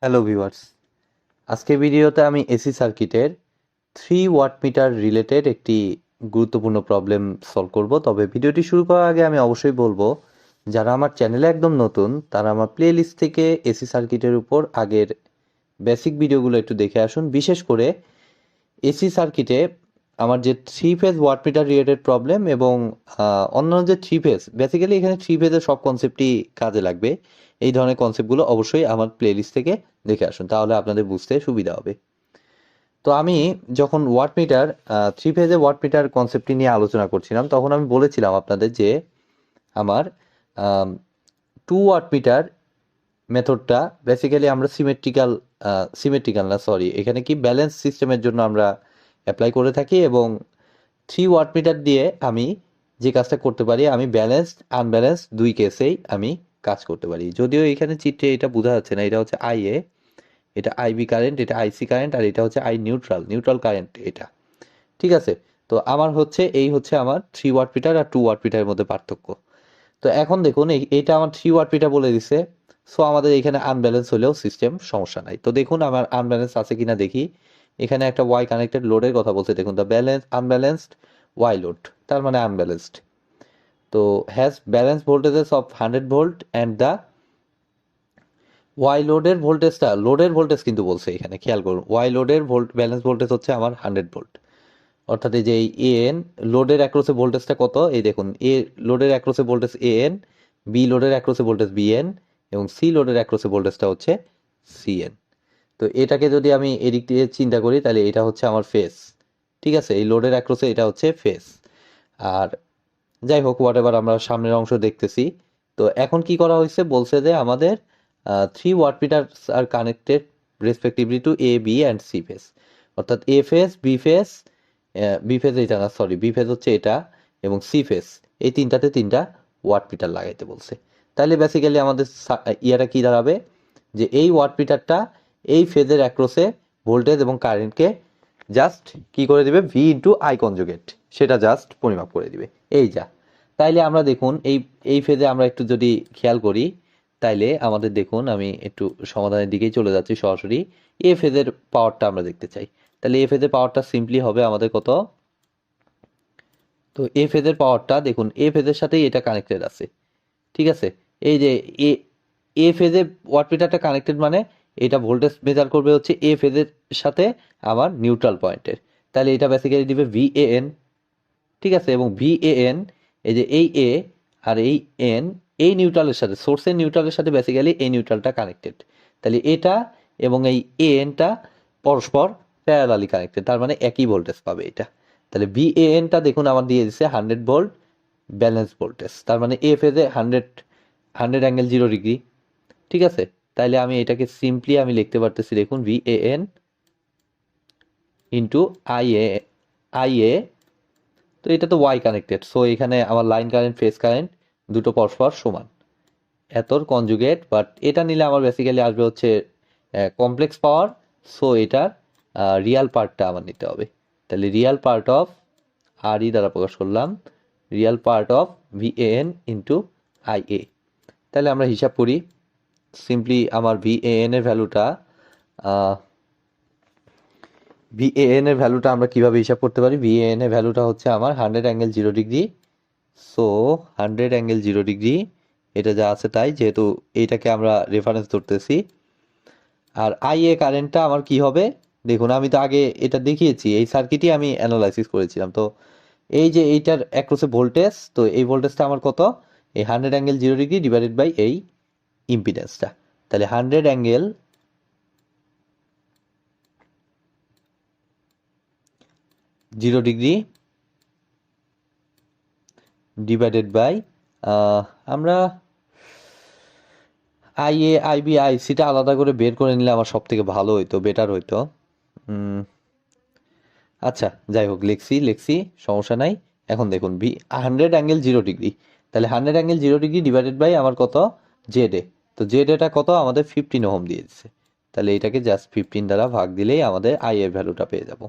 Hello viewers, আজকের ভিডিওতে আমি এসি সার্কিটের 3 ওয়াট মিটার রিলেটেড একটি গুরুত্বপূর্ণ প্রবলেম সলভ করব। তবে ভিডিওটি শুরু করার আগে আমি অবশ্যই বলবো, যারা আমার চ্যানেলে একদম নতুন তারা আমার প্লেলিস্ট থেকে এসি সার্কিটের উপর আগের বেসিক ভিডিওগুলো একটু দেখে আসুন। বিশেষ করে এসি সার্কিটে আমার যে 3 phase watt meter related problem এবং অন্যান্য যে 3 ফেজ, বেসিক্যালি এখানে 3 ফেজের সব কনসেপ্টই কাজে লাগবে। এই ধরনের কনসেপ্টগুলো অবশ্যই আমার প্লেলিস্ট থেকে দেখে আসুন, তাহলে আপনাদের বুঝতে সুবিধা হবে। তো আমি যখন ওয়াট মিটার 3 ফেজে ওয়াট মিটার কনসেপ্টটি নিয়ে আলোচনা করছিলাম, তখন আমি বলেছিলাম আপনাদের যে আমার 2 ওয়াট মিটার মেথডটা বেসিক্যালি আমরা সিমেট্রিক্যাল না, সরি, এখানে কি ব্যালেন্স সিস্টেমের জন্য আমরা অ্যাপ্লাই করে থাকি। এবং 3 ওয়াট মিটার দিয়ে আমি যে কাজটা করতে পারি, আমি ব্যালেন্সড আনব্যালেন্সড দুই কেসেই আমি কাজ করতে পারি। যদিও এখানে চিত্রে এটা বোঝা যাচ্ছে না, এটা হচ্ছে আইএ, এটা আইবি কারেন্ট, এটা আইসি কারেন্ট, আর এটা হচ্ছে আই নিউট্রাল কারেন্ট এটা। ঠিক আছে, তো আমার হচ্ছে এই হচ্ছে আমার 3 ওয়াট মিটার আর 2 ওয়াট মিটারের মধ্যে পার্থক্য। তো এখন দেখুন এইটা আমার 3 ওয়াট মিটার বলে দিছে। সো আমাদের এখানে আনব্যালেন্স হলেও সিস্টেম সমস্যা নাই। তো দেখুন আমার আনব্যালেন্স আছে কিনা দেখি। এখানে একটা ওয়াই কানেক্টেড লোডের কথা বলছে, দেখুন দ্য আনব্যালেন্সড ওয়াই লোড, তার মানে আনব্যালেন্সড। তো has balance voltages of 100 volt and the Y লোডের ভোল্টেজ কিন্তু বলছে এখানে, খেয়াল করুন, ওয়াই লোডের ব্যালেন্স ভোল্টেজ হচ্ছে আমার 100 ভোল্ট। অর্থাৎ এই যে এই এন লোডের অ্যাক্রসে ভোল্টেজটা কত, এই দেখুন, এ লোডের অ্যাক্রসে ভোল্টেজ এন, বি লোডের অ্যাক্রসে ভোল্টেজ বিএন, এবং সি লোডের অ্যাক্রসে ভোল্টেজটা হচ্ছে সিএন। তো এটাকে যদি আমি এদিক দিয়ে চিন্তা করি, তাহলে এটা হচ্ছে আমার ফেস। ঠিক আছে, এই লোডের অ্যাক্রসে এটা হচ্ছে ফেস। আর যাই হোক, হোয়াট এভার, আমরা সামনের অংশ দেখতেছি। তো এখন কি করা হয়েছে, বলছে যে আমাদের 3 watt meter are connected respectively to A B and C phase. অর্থাৎ এ ফেস, বি ফেজ এটা না, সরি, বি ফেজ হচ্ছে এটা, এবং সি ফেজ, এই তিনটাতে 3টা ওয়াট মিটার লাগাইতে বলছে। তাহলে বেসিক্যালি আমাদের ইয়াটা কি দাঁড়াবে, যে এই ওয়াট মিটারটা এই ফেজের অ্যাক্রসে ভোল্টেজ এবং কারেন্টকে জাস্ট কি করে দিবে, ভি ইন্টু আই কনজুগেট, সেটা জাস্ট পরিমাপ করে দিবে। এই যা, তাইলে আমরা দেখুন এই ফেজে আমরা একটু যদি খেয়াল করি, তাইলে আমাদের দেখুন, আমি একটু সমাধানের দিকেই চলে যাচ্ছি সরাসরি। এ ফেজের পাওয়ারটা আমরা দেখতে চাই, তাহলে এ ফেজের পাওয়ারটা সিম্পলি হবে আমাদের কত। তো এ ফেজের পাওয়ারটা দেখুন, এ ফেজের সাথেই এটা কানেক্টেড আছে। ঠিক আছে, এই যে এ এ ফেজে ওয়াটমিটারটা কানেক্টেড, মানে এটা ভোল্টেজ মেজার করবে হচ্ছে এ ফেজের সাথে আমার নিউট্রাল পয়েন্টের। তাহলে এটা বেসিক্যালি দিবে ভিএএন। ঠিক আছে, এবং ভিএএন, এই যে এই এ আর এই এন, এই নিউট্রালের সাথে, সোর্সের নিউট্রালের সাথে বেসিক্যালি এই নিউট্রালটা কানেক্টেড। তাহলে এটা এবং এই এনটা পরস্পর প্যারালালি কানেক্টেড, তার মানে একই ভোল্টেজ পাবে এটা। তাহলে ভিএএনটা দেখুন আমার দিয়ে দিচ্ছে 100 ভোল্ট ব্যালেন্স ভোল্টেজ, তার মানে এ ফেজে 100 অ্যাঙ্গেল 0 ডিগ্রি। ঠিক আছে, তাইলে আমি এটাকে সিম্পলি আমি লিখতে পারতেছি, দেখুন, ভিএএন ইন্টু আইএ। তো এটা তো ওয়াই কানেক্টেড, সো এখানে আমার লাইন কারেন্ট, ফেজ কারেন্ট দুটো পরস্পর সমান, এতর কনজুগেট। বাট এটা নিলে আমার বেসিক্যালি আসবে হচ্ছে কমপ্লেক্স পাওয়ার। সো এটার রিয়াল পার্টটা আমার নিতে হবে। তাহলে real part of R e দ্বারা প্রকাশ করলাম, real part of VAN into IA. তাহলে আমরা হিসাব করি সিম্পলি, আমার ভিএএন এর ভ্যালুটা আমরা কিভাবে হিসাব করতে পারি। ভিএএন এর ভ্যালুটা হচ্ছে আমার 100 angle 0 degree. So 100 angle 0 degree, এটা যা আছে তাই, যেহেতু এইটাকে আমরা রেফারেন্স ধরতেছি। আর আইএ কারেন্টটা আমার কি হবে, দেখুন, আমি তো আগে এটা দেখিয়েছি, এই সার্কিটই আমি অ্যানালাইসিস করেছিলাম। তো এই যে এইটার অ্যাক্রসে ভোল্টেজ, তো এই ভোল্টেজটা আমার কত, এই 100 অ্যাঙ্গেল 0 ডিগ্রি ডিভাইডেড বাই এই ইম্পিডেন্সটা। তাহলে 100 অ্যাঙ্গেল 0 ডিগ্রি ডিভাইডেড বাই, আমরা আইএ আইবি আইসিটা আলাদা করে বের করে নিলে আমার সব থেকে ভালো হইতো, বেটার হইতো। আচ্ছা, যাই হোক, লিখছি, সমস্যা নাই। এখন দেখুন 100 অ্যাঙ্গেল 0 ডিগ্রি, তাহলে 100 অ্যাঙ্গেল 0 ডিগ্রি ডিভাইডেড বাই আমার কত, জেড এ। তো জেড এটা কত, আমাদের 15 ওহম দিয়ে দিচ্ছে। তাহলে এটাকে জাস্ট 15 দ্বারা ভাগ দিলেই আমাদের আই এর ভ্যালুটা পেয়ে যাব।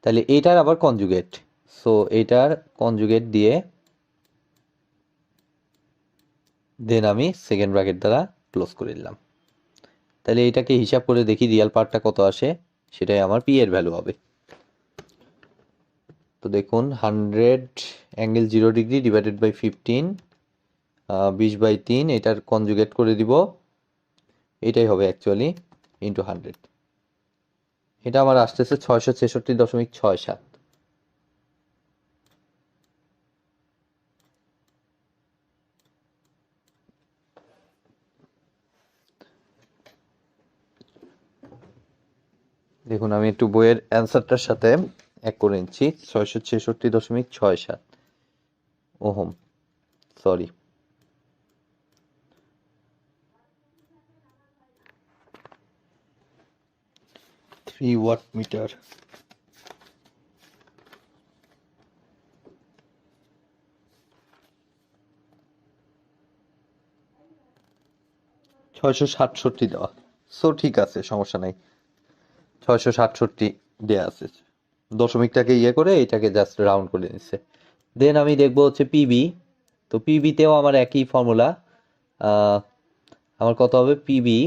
তাহলে এইটার আবার কনজুগেট, সো এইটার কনজুগেট দিয়ে দেন আমি সেকেন্ড ব্র্যাকেট দ্বারা ক্লোজ করে দিলাম। তাহলে এটাকে হিসাব করে দেখি রিয়েল পার্টটা কত আসে, সেটাই আমার পি এর ভ্যালু হবে। তো দেখুন 100 ∠0° ডিভাইডেড বাই 15, 20/3, এটার কনজুগেট করে দিব, এটাই হবে অ্যাকচুয়ালি ইন্টু 100। এটা আমার আসতেছে 666.67। দেখুন আমি একটু বইয়ের অ্যান্সারটার সাথে এক করে নিচ্ছি। 666.67 ohm, sorry. Three watt meter, 667 দেওয়া। সো ঠিক আছে, সমস্যা নাই, 667 দেওয়া আছে। দশমিকটাকে ইয়ে করে এটাকে জাস্ট রাউন্ড করে নিচ্ছে। দেন আমি দেখবো হচ্ছে পিবি। তো পিবিতেও আমার একই ফর্মুলা। আমার কত হবে, PB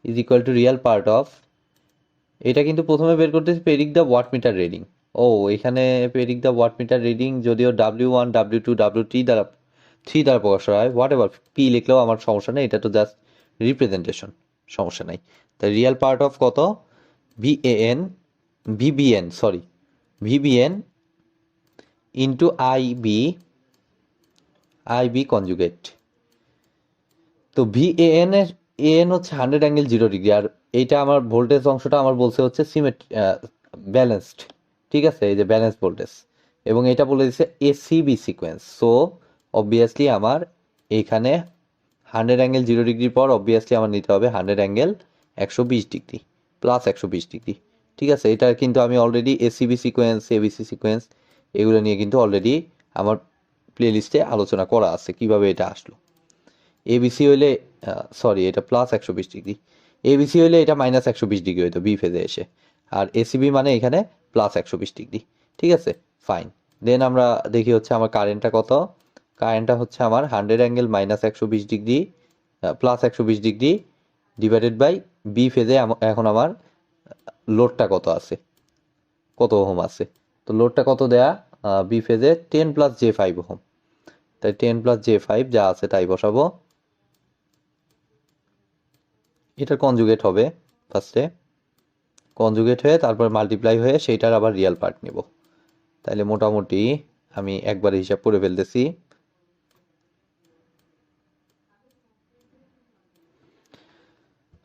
is equal to real part of, এটা কিন্তু প্রথমে বের করতেছি predict the watt meter reading. ও এখানে predict the watt meter reading যদিও W1 W2 WT দ্বারা 3 দ্বারা প্রকাশ করা হয়, হোয়াট এভার পি লিখলেও আমার সমস্যা নেই, এটা তো জাস্ট রিপ্রেজেন্টেশন, সমস্যা নাই। তাই রিয়েল পার্ট অফ কত, ভিবিএন ইন্টু আইবি কনজুগেট। তো ভিএএন এর এএন হচ্ছে 100 ∠0°, আর এইটা আমার ভোল্টেজ অংশটা আমার বলছে হচ্ছে ব্যালেন্সড, ঠিক আছে, এই যে ব্যালেন্স ভোল্টেজ, এবং এটা বলে দিচ্ছে এসিবি সিকোয়েন্স। সো অবভিয়াসলি আমার এইখানে 100 ∠0° পর অবভিয়াসলি আমার নিতে হবে 100 ∠120° প্লাস 120°। ঠিক আছে, এটা কিন্তু আমি already ACB sequence, ABC sequence এগুলো নিয়ে কিন্তু অলরেডি আমার প্লেলিস্টে আলোচনা করা আছে কিভাবে এটা আসলো। এবিসি হইলে, সরি এটা প্লাস 120°, এবিসি হইলে এটা মাইনাস 120° হইতো বি ফেজে এসে, আর এসিবি মানে এখানে প্লাস 120°। ঠিক আছে, ফাইন। দেন আমরা দেখি হচ্ছে আমার কারেন্টটা কত। কারেন্টটা হচ্ছে আমার 100 ∠−120°, প্লাস 120° ডিভাইডেড বাই বি ফেজে এখন আমার লোডটা কত আছে, কত ওহম আছে। তো লোডটা কত দেয়া, বি ফেজে 10 + J5 ওহম। তাই 10 + J5 যা আছে তাই বসাবো। এটার কনজুগেট হবে ফার্স্টে, কনজুগেট হয়ে তারপর মাল্টিপ্লাই হয়ে সেইটার আবার রিয়েল পার্ট নেব। তাইলে মোটামুটি আমি একবারে হিসাব করে ফেলতেছি।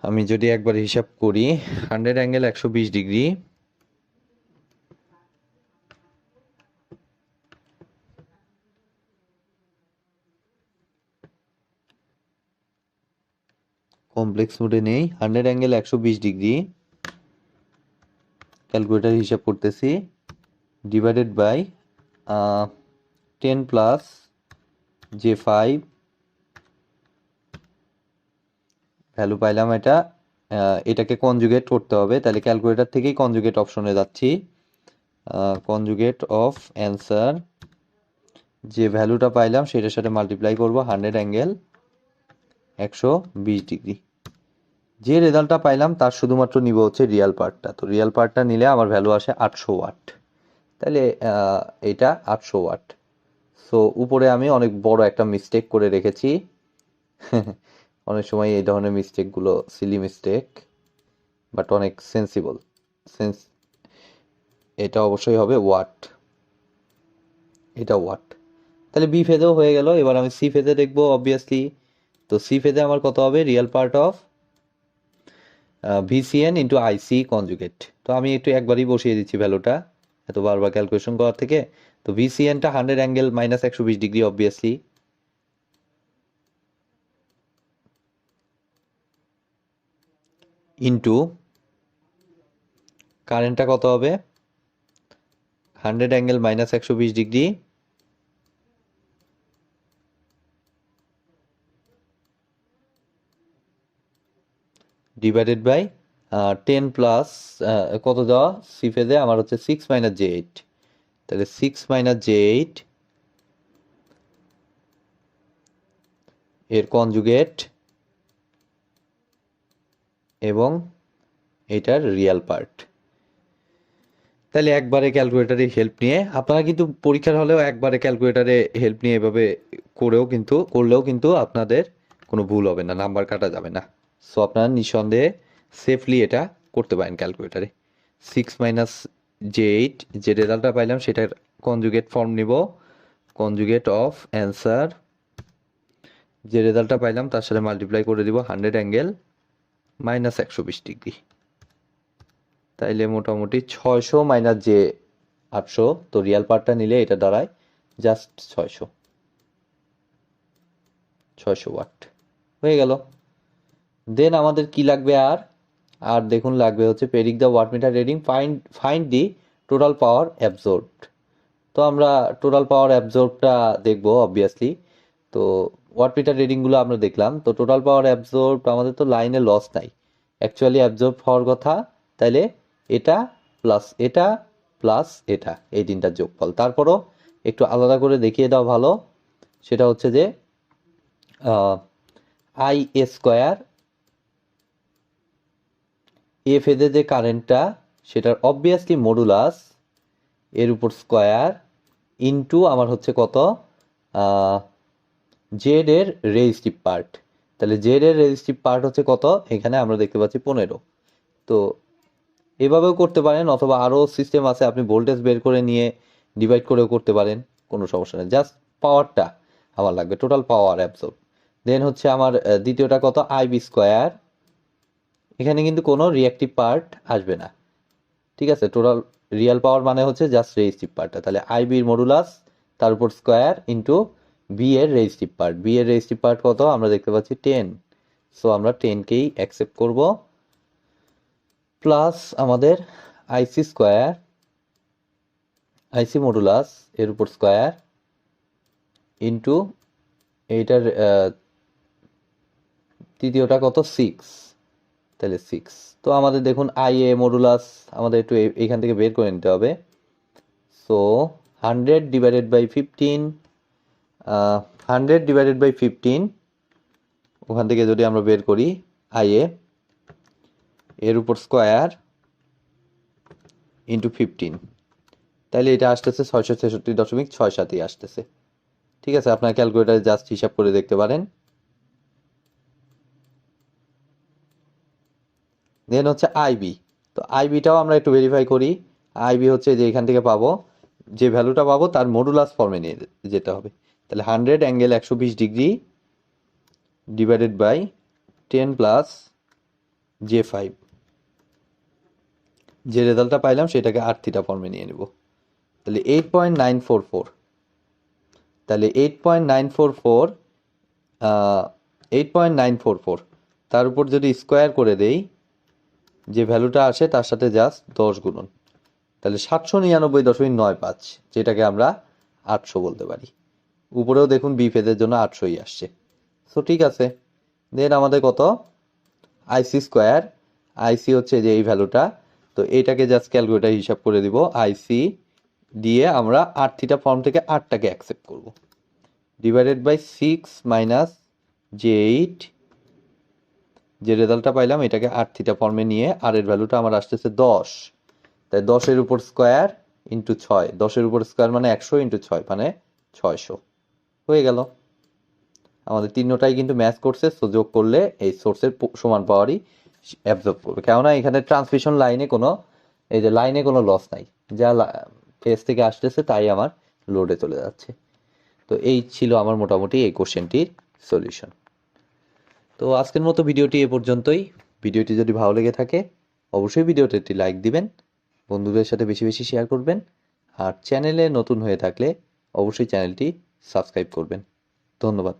আমি যদি একবারে হিসাব করি 100 ∠120°, কমপ্লেক্স মোডে নেই, 100 ∠120°, ক্যালকুলেটার হিসাব করতেছি, ডিভাইডেড বাই 10 + J5, ভ্যালু পাইলাম এটা। এটাকে কনজুগেট করতে হবে, তাহলে ক্যালকুলেটর থেকেই কনজুগেট অপশনে যাচ্ছি। কনজুগেট অফ অ্যান্সার, যে ভ্যালুটা পাইলাম সেটার সাথে মাল্টিপ্লাই করব 100 ∠120°। যে রেজাল্টটা পাইলাম তার শুধুমাত্র নিব হচ্ছে রিয়েল পার্টটা। তো রিয়েল পার্টটা নিলে আমার ভ্যালু আসে 800 ওয়াট। তাহলে এটা 800 ওয়াট। সো উপরে আমি অনেক বড় একটা মিস্টেক করে রেখেছি। অনেক সময় এই ধরনের মিস্টেকগুলো সিলি মিস্টেক, বাট অনেক সেন্সিবল। এটা অবশ্যই হবে ওয়াট, এটা ওয়াট। তাহলে বি ফেজেও হয়ে গেল। এবার আমি সি ফেজে দেখবো অবভিয়াসলি। তো সি ফেজে আমার কত হবে, real part of VCN into IC conjugate. তো আমি একটু একবারই বসিয়ে দিচ্ছি ভ্যালুটা, এত বারবার ক্যালকুলেশন করার থেকে। তো ভিসিএনটা 100 ∠−120° অবভিয়াসলি, ইন্টু কারেন্টটা কত হবে 100 ∠−120° ডিভাইডেড বাই 10 প্লাস কত দেওয়া সি ফেজে আমার হচ্ছে 6 - J8। তাহলে 6 - J8 এর কনজুগেট এবং এটার রিয়াল পার্ট। তাহলে একবারে ক্যালকুলেটারে হেল্প নিয়ে আপনারা কিন্তু পরীক্ষার হলেও একবারে ক্যালকুলেটারে হেল্প নিয়ে এভাবে করলেও কিন্তু আপনাদের কোনো ভুল হবে না, নাম্বার কাটা যাবে না। সো আপনারা নিঃসন্দেহে সেফলি এটা করতে পারেন ক্যালকুলেটারে। 6 - যে রেজাল্টটা পাইলাম সেটার কনজুগেট ফর্ম নিব, কনজুগেট অফ অ্যান্সার, যে রেজাল্টটা পাইলাম তার সাথে মাল্টিপ্লাই করে দিব 100 অ্যাঙ্গেল -120 ডিগ্রি। তাইলে মোটামুটি 600 - যে 800, তো রিয়াল পার্টটা নিলে এটা দাঁড়ায় জাস্ট 600 ওয়াট হয়ে গেল। দেন আমাদের কি লাগবে আর দেখুন লাগবে হচ্ছে predict the wattmeter reading, find the total power absorbed. তো আমরা টোটাল পাওয়ার অ্যাবজর্বটা দেখবো অবভিয়াসলি। তো ওয়াটমিটার রিডিংগুলো আমরা দেখলাম, তো টোটাল পাওয়ার অ্যাবজর্বড আমাদের তো লাইনে লস নাই, অ্যাকচুয়ালি অ্যাবজর্ব হওয়ার কথা। তাইলে এটা প্লাস এটা প্লাস এটা, এই তিনটার যোগফল। তারপরও একটু আলাদা করে দেখিয়ে দেওয়া ভালো, সেটা হচ্ছে যে আই এ স্কোয়ার, এ ফেজে যে কারেন্টটা সেটার অবভিয়াসলি মডুলাস এর উপর স্কোয়ার ইনটু আমার হচ্ছে কত, জেড এর রেজিস্টিভ পার্ট। তাহলে জেড এর রেজিস্টিভ পার্ট হচ্ছে কত, এখানে আমরা দেখতে পাচ্ছি 15। তো এভাবেও করতে পারেন, অথবা আরও সিস্টেম আছে, আপনি ভোল্টেজ বের করে নিয়ে ডিভাইড করেও করতে পারেন, কোনো সমস্যা নেই। জাস্ট পাওয়ারটা আমার লাগবে, টোটাল পাওয়ার অ্যাবজর্ব। দেন হচ্ছে আমার দ্বিতীয়টা কত, আইবি স্কোয়ার। এখানে কিন্তু কোনো রিঅ্যাক্টিভ পার্ট আসবে না, ঠিক আছে। টোটাল রিয়েল পাওয়ার মানে হচ্ছে জাস্ট রেজিস্টিভ পার্টটা। তাহলে আইবির মডুলাস তার উপর স্কোয়ার ইন্টু বি এর রেজিস্টিভ পার্ট। বি এর রেজিস্টিভ পার্ট কত আমরা দেখতে পাচ্ছি 10, সো আমরা 10কেই অ্যাকসেপ্ট করব। প্লাস আমাদের আইসি স্কোয়ার, আইসি মডুলাস এর উপর স্কোয়ার ইন্টু এইটার তৃতীয়টা কত 6, তাহলে 6। তো আমাদের দেখুন আই এ মডুলাস আমাদের একটু এইখান থেকে বের করে নিতে হবে। So 100 divided by 15, 100 divided by 15, ওখান থেকে যদি আমরা বের করি আই এর উপর স্কোয়ার ইন্টু 15, তাহলে এটা আসতেছে 666.67 আসতেছে। ঠিক আছে, আপনার ক্যালকুলেটারে জাস্ট হিসাব করে দেখতে পারেন। দেন হচ্ছে আইবি, তো আইবিটাও আমরা একটু ভেরিফাই করি। আইবি হচ্ছে যে এখান থেকে পাবো, যে ভ্যালুটা পাবো তার মডুলাস ফর্মে নিয়ে যেতে হবে। তাহলে 100 angle 120 degree divided by 10 plus J5, যে রেজাল্টটা পাইলাম সেটাকে আর থিটা ফর্মে নিয়ে নেব। তাহলে 8.944, তাহলে 8.944 তার উপর যদি স্কোয়ার করে দেই, যে ভ্যালুটা আসে তার সাথে জাস্ট 10 গুণন, তাহলে 799.95, যেটাকে আমরা 800 বলতে পারি। উপরেও দেখুন বি ফেজের জন্য 800ই আসছে। সো ঠিক আছে। দেন আমাদের কত, আইসি স্কোয়ার, আইসি হচ্ছে যে এই ভ্যালুটা, তো এইটাকে জাস্ট ক্যালকুলেটার হিসাব করে দিব। আইসি দিয়ে আমরা 8 থিটা ফর্ম থেকে 8টাকে অ্যাকসেপ্ট করব, ডিভাইডেড বাই 6 মাইনাস J8, যে রেজাল্টটা পাইলাম এটাকে 8 থিটা ফর্মে নিয়ে আর এর ভ্যালুটা আমার আসতেছে 10, তাই 10-এর উপর স্কোয়ার ইন্টু 6, 10-এর উপর স্কোয়ার মানে 100 ইন্টু 6 মানে 600 হয়ে গেল। আমাদের তিনটাই কিন্তু ম্যাচ করছে, সো যোগ করলে এই সোর্সের সমান পাওয়ারই অ্যাবজর্ব করবে, কেননা এখানে ট্রান্সমিশন লাইনে কোনো, এই যে লাইনে কোনো লস নাই, যা ফেজ থেকে আসতেছে তাই আমার লোডে চলে যাচ্ছে। তো এই ছিল আমার মোটামুটি এই কোশ্চেনটির সলিউশন। তো আজকের মতো ভিডিওটি এ পর্যন্তই। ভিডিওটি যদি ভালো লেগে থাকে অবশ্যই ভিডিওতে একটি লাইক দিবেন, বন্ধুদের সাথে বেশি বেশি শেয়ার করবেন, আর চ্যানেলে নতুন হয়ে থাকলে অবশ্যই চ্যানেলটি সাবস্ক্রাইব করবেন। ধন্যবাদ।